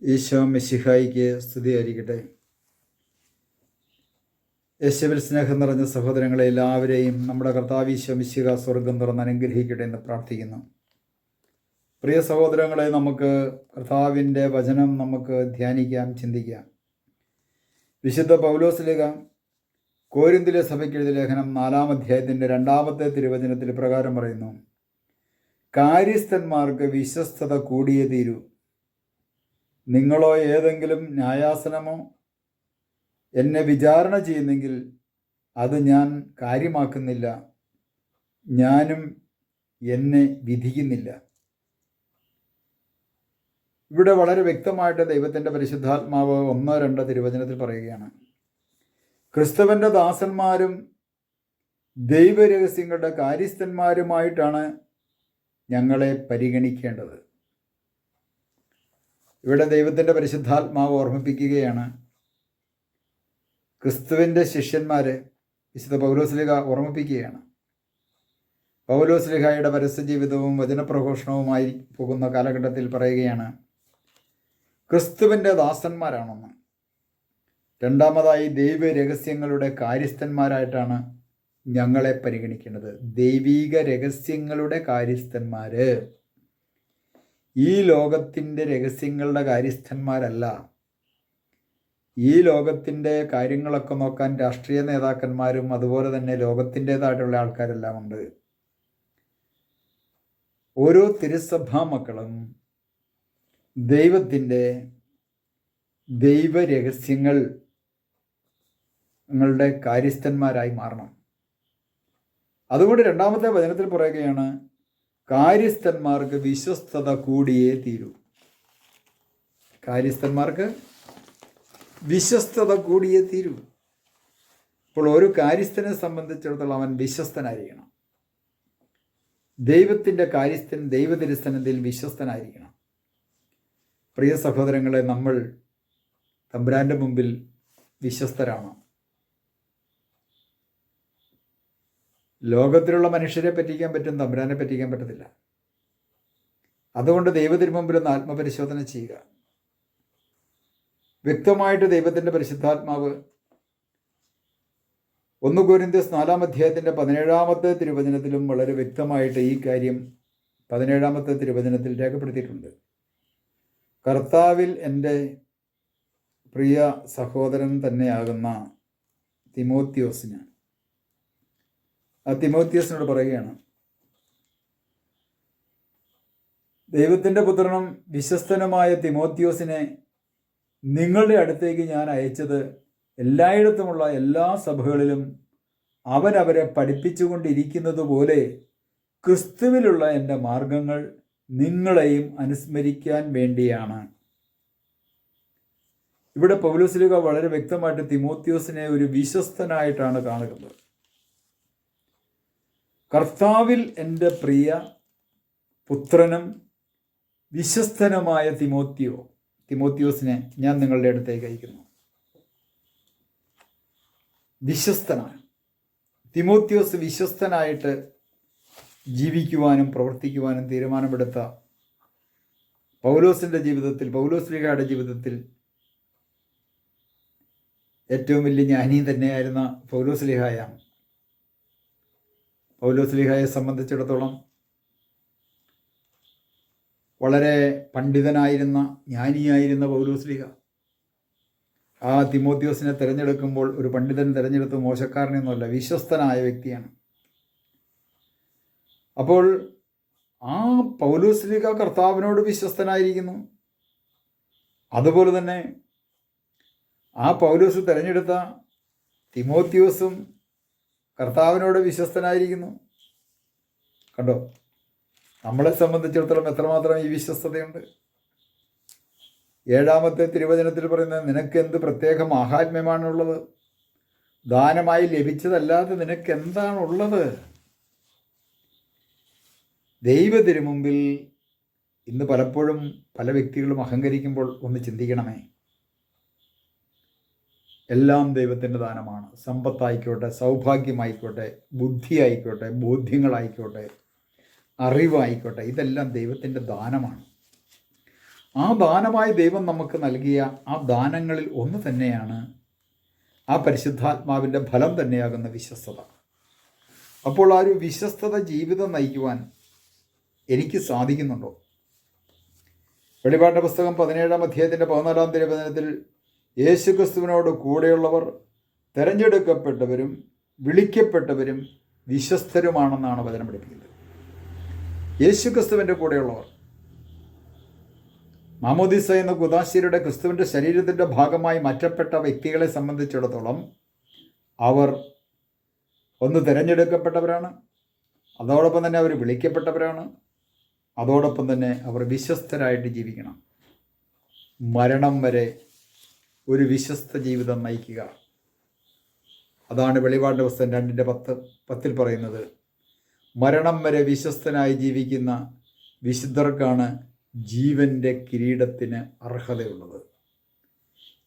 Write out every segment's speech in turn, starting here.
ഈശോ മിശിഹായിക്ക് സ്തുതിയായിരിക്കട്ടെ. യേശുവിൽ സ്നേഹം നിറഞ്ഞ സഹോദരങ്ങളെ എല്ലാവരെയും നമ്മുടെ കർത്താവ് ഈശോ മിശിഹ സ്വർഗം തുറന്ന് അനുഗ്രഹിക്കട്ടെ എന്ന് പ്രാർത്ഥിക്കുന്നു. പ്രിയ സഹോദരങ്ങളെ, നമുക്ക് കർത്താവിൻ്റെ വചനം നമുക്ക് ധ്യാനിക്കാം, ചിന്തിക്കാം. വിശുദ്ധ പൗലോസ്ലീഹ കോരിന്തിലെ സഭയ്ക്ക് എഴുതിയ ലേഖനം 4-ാം അധ്യായത്തിൻ്റെ 2-ാമത്തെ തിരുവചനത്തിൽ പ്രകാരം പറയുന്നു: കാര്യസ്ഥന്മാർക്ക് വിശ്വസ്തത കൂടിയേ തീരൂ. നിങ്ങളോ ഏതെങ്കിലും ന്യായാസനമോ എന്നെ വിചാരണ ചെയ്യുന്നെങ്കിൽ അത് ഞാൻ കാര്യമാക്കുന്നില്ല, ഞാനും എന്നെ വിധിക്കുന്നില്ല. ഇവിടെ വളരെ വ്യക്തമായിട്ട് ദൈവത്തിൻ്റെ പരിശുദ്ധാത്മാവ് 1-2 തിരുവചനത്തിൽ പറയുകയാണ്: ക്രിസ്തുവിൻ്റെ ദാസന്മാരും ദൈവരഹസ്യങ്ങളുടെ കാര്യസ്ഥന്മാരുമായിട്ടാണ് ഞങ്ങളെ പരിഗണിക്കേണ്ടത്. ഇവിടെ ദൈവത്തിൻ്റെ പരിശുദ്ധാത്മാവ് ഓർമ്മിപ്പിക്കുകയാണ്, ക്രിസ്തുവിൻ്റെ ശിഷ്യന്മാരെ വിശുദ്ധ പൗലോസ്ലീഹ ഓർമ്മിപ്പിക്കുകയാണ്. പൗലോസ്ലീഹയുടെ പരസ്യ ജീവിതവും വചനപ്രഘോഷണവുമായി പോകുന്ന കാലഘട്ടത്തിൽ പറയുകയാണ്, ക്രിസ്തുവിൻ്റെ ദാസന്മാരാണെന്ന്. രണ്ടാമതായി, ദൈവരഹസ്യങ്ങളുടെ കാര്യസ്ഥന്മാരായിട്ടാണ് ഞങ്ങളെ പരിഗണിക്കേണ്ടത്. ദൈവീക രഹസ്യങ്ങളുടെ കാര്യസ്ഥന്മാർ, ഈ ലോകത്തിൻ്റെ രഹസ്യങ്ങളുടെ കാര്യസ്ഥന്മാരല്ല. ഈ ലോകത്തിൻ്റെ കാര്യങ്ങളൊക്കെ നോക്കാൻ രാഷ്ട്രീയ നേതാക്കന്മാരും അതുപോലെ തന്നെ ലോകത്തിൻ്റേതായിട്ടുള്ള ആൾക്കാരെല്ലാം ഉണ്ട്. ഓരോ തിരുസഭാ മക്കളും ദൈവത്തിൻ്റെ ദൈവരഹസ്യങ്ങളുടെ കാര്യസ്ഥന്മാരായി മാറണം. അതുകൊണ്ട് 2-ാമത്തെ വചനത്തിൽ പറയുകയാണ്, കാര്യസ്ഥന്മാർക്ക് വിശ്വസ്തത കൂടിയേ തീരൂ. കാര്യസ്ഥന്മാർക്ക് വിശ്വസ്തത കൂടിയേ തീരൂ. അപ്പോൾ ഒരു കാര്യസ്ഥനെ സംബന്ധിച്ചിടത്തോളം അവൻ വിശ്വസ്തനായിരിക്കണം. ദൈവത്തിൻ്റെ കാര്യസ്ഥൻ ദൈവതിരുസന്നിധിയിൽ വിശ്വസ്തനായിരിക്കണം. പ്രിയ സഹോദരങ്ങളെ, നമ്മൾ തമ്പുരാൻ്റെ മുമ്പിൽ വിശ്വസ്തരാണ്. ലോകത്തിലുള്ള മനുഷ്യരെ പറ്റിക്കാൻ പറ്റും, തമ്പുരാനെ പറ്റിക്കാൻ പറ്റത്തില്ല. അതുകൊണ്ട് ദൈവത്തിന് മുമ്പിൽ ഒന്ന് ആത്മപരിശോധന ചെയ്യുക. വ്യക്തമായിട്ട് ദൈവത്തിൻ്റെ പരിശുദ്ധാത്മാവ് 1 കൊരിന്ത്യസ് 4-ാം അധ്യായത്തിൻ്റെ 17-ാമത്തെ തിരുവചനത്തിലും വളരെ വ്യക്തമായിട്ട് ഈ കാര്യം 17-ാമത്തെ തിരുവചനത്തിൽ രേഖപ്പെടുത്തിയിട്ടുണ്ട്. കർത്താവിൽ എൻ്റെ പ്രിയ സഹോദരൻ തന്നെയാകുന്ന തിമോത്തിയോസിന്, ആ തിമോത്തിയോസിനോട് പറയുകയാണ്, ദൈവത്തിൻ്റെ പുത്രനും വിശ്വസ്തനുമായ തിമോത്തിയോസിനെ നിങ്ങളുടെ അടുത്തേക്ക് ഞാൻ അയച്ചത് എല്ലായിടത്തുമുള്ള എല്ലാ സഭകളിലും അവരവരെ പഠിപ്പിച്ചുകൊണ്ടിരിക്കുന്നത് പോലെ ക്രിസ്തുവിലുള്ള എൻ്റെ മാർഗങ്ങൾ നിങ്ങളെയും അനുസ്മരിക്കാൻ വേണ്ടിയാണ്. ഇവിടെ പൗലോസ്ലീഹ വളരെ വ്യക്തമായിട്ട് തിമോത്തിയോസിനെ ഒരു വിശ്വസ്തനായിട്ടാണ് കാണുന്നത്. കർത്താവിൽ എൻ്റെ പ്രിയ പുത്രനും വിശ്വസ്തനുമായ തിമോത്തിയോസിനെ ഞാൻ നിങ്ങളുടെ അടുത്തേക്ക് അയക്കുന്നു. വിശ്വസ്തനാണ് തിമോത്തിയോസ്. വിശ്വസ്തനായിട്ട് ജീവിക്കുവാനും പ്രവർത്തിക്കുവാനും തീരുമാനമെടുത്ത പൗലോസിൻ്റെ ജീവിതത്തിൽ, പൗലോസ്ലീഹയുടെ ജീവിതത്തിൽ ഏറ്റവും വലിയ ജ്ഞാനി തന്നെയായിരുന്ന പൗലോസ്ലീഹയാണ്. പൗലോസ്ലീഹയെ സംബന്ധിച്ചിടത്തോളം വളരെ പണ്ഡിതനായിരുന്ന, ജ്ഞാനിയായിരുന്ന പൗലോസ്ലീഹ ആ തിമോത്തിയോസിനെ തിരഞ്ഞെടുക്കുമ്പോൾ ഒരു പണ്ഡിതൻ തിരഞ്ഞെടുത്ത് മോശക്കാരനൊന്നുമല്ല, വിശ്വസ്തനായ വ്യക്തിയാണ്. അപ്പോൾ ആ പൗലോസ്ലീഹ കർത്താവിനോട് വിശ്വസ്തനായിരിക്കുന്നു. അതുപോലെ തന്നെ ആ പൗലോസ് തിരഞ്ഞെടുത്ത തിമോത്തിയോസും കർത്താവിനോട് വിശ്വസ്തനായിരിക്കുന്നു. കണ്ടോ, നമ്മളെ സംബന്ധിച്ചിടത്തോളം എത്രമാത്രം ഈ വിശ്വസ്തതയുണ്ട്. 7-ാമത്തെ തിരുവചനത്തിൽ പറയുന്നത്, നിനക്ക് എന്ത് പ്രത്യേക മാഹാത്മ്യമാണുള്ളത്? ദാനമായി ലഭിച്ചതല്ലാതെ നിനക്ക് എന്താണുള്ളത്? ദൈവത്തിരുമുമ്പിൽ ഇന്ന് പലപ്പോഴും പല വ്യക്തികളും അഹങ്കരിക്കുമ്പോൾ ഒന്ന് ചിന്തിക്കണമേ. എല്ലാം ദൈവത്തിൻ്റെ ദാനമാണ്. സമ്പത്തായിക്കോട്ടെ, സൗഭാഗ്യമായിക്കോട്ടെ, ബുദ്ധിയായിക്കോട്ടെ, ബോധ്യങ്ങളായിക്കോട്ടെ, അറിവായിക്കോട്ടെ, ഇതെല്ലാം ദൈവത്തിൻ്റെ ദാനമാണ്. ആ ദാനമായി ദൈവം നമുക്ക് നൽകിയ ആ ദാനങ്ങളിൽ ഒന്ന് തന്നെയാണ് ആ പരിശുദ്ധാത്മാവിൻ്റെ ഫലം തന്നെയാകുന്ന വിശ്വസ്തത. അപ്പോൾ ആ ഒരു വിശ്വസ്തത ജീവിതം നയിക്കുവാൻ എനിക്ക് സാധിക്കുന്നുണ്ടോ? വെളിപാടിൻ്റെ പുസ്തകം 17-ാം അധ്യായത്തിൻ്റെ 14-ാം തിരുവചനത്തിൽ യേശുക്രിസ്തുവിനോട് കൂടെയുള്ളവർ തിരഞ്ഞെടുക്കപ്പെട്ടവരും വിളിക്കപ്പെട്ടവരും വിശ്വസ്തരുമാണെന്നാണ് വചനം പഠിപ്പിക്കുന്നത്. യേശുക്രിസ്തുവിൻ്റെ കൂടെയുള്ളവർ, മാമോദീസ എന്ന കുദാശീരുടെ ക്രിസ്തുവിൻ്റെ ശരീരത്തിൻ്റെ ഭാഗമായി മാറ്റപ്പെട്ട വ്യക്തികളെ സംബന്ധിച്ചിടത്തോളം അവർ ഒന്ന് തിരഞ്ഞെടുക്കപ്പെട്ടവരാണ്, അതോടൊപ്പം തന്നെ അവർ വിളിക്കപ്പെട്ടവരാണ്, അതോടൊപ്പം തന്നെ അവർ വിശ്വസ്തരായിട്ട് ജീവിക്കണം. മരണം വരെ ഒരു വിശ്വസ്ത ജീവിതം നയിക്കുക. അതാണ് വെളിപാടിൻ്റെ പുസ്തകം 2:10 പറയുന്നത്. മരണം വരെ വിശ്വസ്തനായി ജീവിക്കുന്ന വിശുദ്ധർക്കാണ് ജീവൻ്റെ കിരീടത്തിന് അർഹതയുള്ളത്.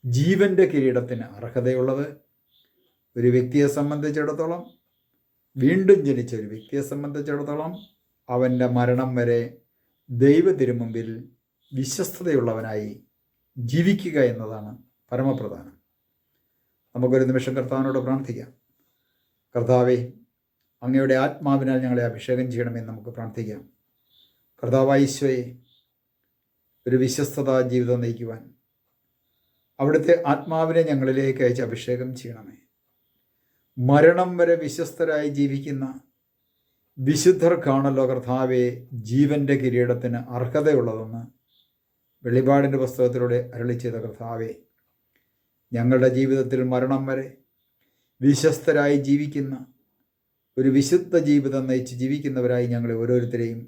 ജീവൻ്റെ കിരീടത്തിന് അർഹതയുള്ളത് ഒരു വ്യക്തിയെ സംബന്ധിച്ചിടത്തോളം, വീണ്ടും ജനിച്ച ഒരു വ്യക്തിയെ സംബന്ധിച്ചിടത്തോളം, അവൻ്റെ മരണം വരെ ദൈവ തിരുമുമ്പിൽ വിശ്വസ്തതയുള്ളവനായി ജീവിക്കുക എന്നതാണ് പരമപ്രധാനം. നമുക്കൊരു നിമിഷം കർത്താവിനോട് പ്രാർത്ഥിക്കാം. കർത്താവേ, അങ്ങയുടെ ആത്മാവിനാൽ ഞങ്ങളെ അഭിഷേകം ചെയ്യണമെന്ന് നമുക്ക് പ്രാർത്ഥിക്കാം. കർത്താവായ ഈശോയെ, ഒരു വിശ്വസ്തതാ ജീവിതം നയിക്കുവാൻ അവിടുത്തെ ആത്മാവിനെ ഞങ്ങളിലേക്ക് അയച്ച് അഭിഷേകം ചെയ്യണമേ. മരണം വരെ വിശ്വസ്തരായി ജീവിക്കുന്ന വിശുദ്ധർക്കാണല്ലോ കർത്താവെ ജീവൻ്റെ കിരീടത്തിന് അർഹതയുള്ളതെന്ന് വെളിപാടിൻ്റെ പുസ്തകത്തിലൂടെ അരുളി ചെയ്ത കർത്താവെ, ഞങ്ങളുടെ ജീവിതത്തിൽ മരണം വരെ വിശ്വസ്തരായി ജീവിക്കുന്ന ഒരു വിശുദ്ധ ജീവിതം നയിച്ച് ജീവിക്കുന്നവരായി ഞങ്ങളെ ഓരോരുത്തരെയും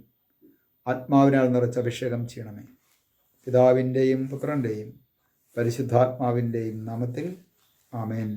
ആത്മാവിനാൽ നിറച്ച് അഭിഷേകം ചെയ്യണമേ. പിതാവിൻ്റെയും പുത്രൻ്റെയും പരിശുദ്ധാത്മാവിൻ്റെയും നാമത്തിൽ ആമേൻ.